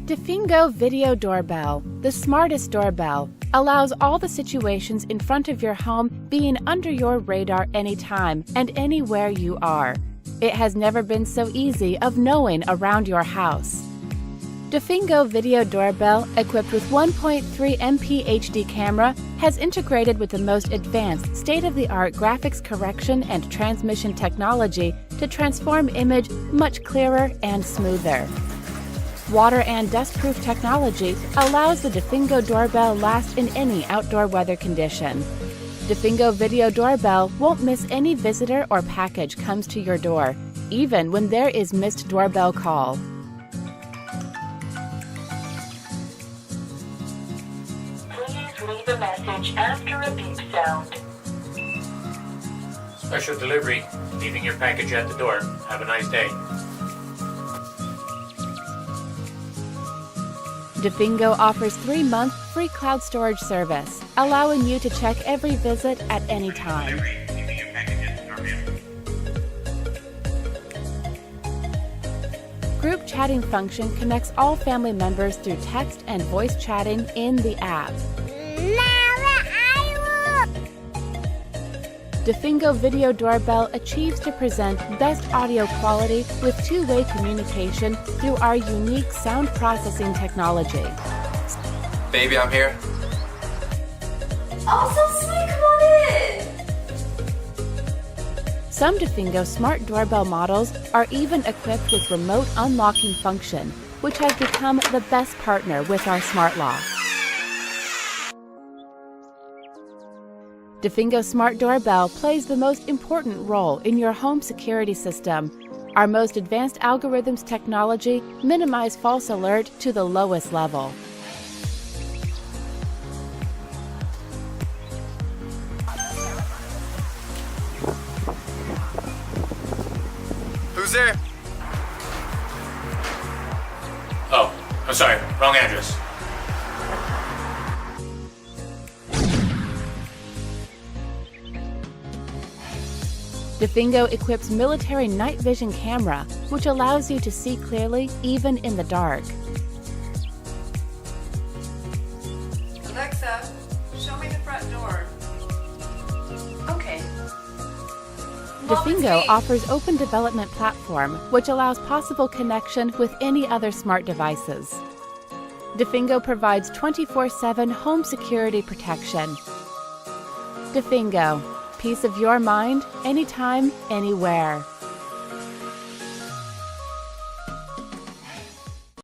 DophiGo Video Doorbell, the smartest doorbell, allows all the situations in front of your home being under your radar anytime and anywhere you are. It has never been so easy of knowing around your house. DophiGo Video Doorbell, equipped with 1.3 MP HD camera, has integrated with the most advanced state-of-the-art graphics correction and transmission technology to transform image much clearer and smoother. Water and dust-proof technology allows the DophiGo doorbell last in any outdoor weather condition. DophiGo Video Doorbell won't miss any visitor or package comes to your door, even when there is missed doorbell call. Please leave a message after a beep sound. Special delivery. Leaving your package at the door. Have a nice day. DophiGo offers 3-month free cloud storage service, allowing you to check every visit at any time. Group chatting function connects all family members through text and voice chatting in the app. DophiGo Video Doorbell achieves to present best audio quality with two-way communication through our unique sound processing technology. Baby, I'm here. Oh, so sweet, come on in! Some DophiGo smart doorbell models are even equipped with remote unlocking function, which has become the best partner with our smart lock. DophiGo Smart Doorbell plays the most important role in your home security system. Our most advanced algorithms technology minimize false alert to the lowest level. Who's there? Oh, I'm sorry. Wrong address. DophiGo equips military night vision camera, which allows you to see clearly even in the dark. Alexa, show me the front door. Okay. DophiGo offers open development platform, which allows possible connection with any other smart devices. DophiGo provides 24/7 home security protection. DophiGo, peace of your mind, anytime, anywhere.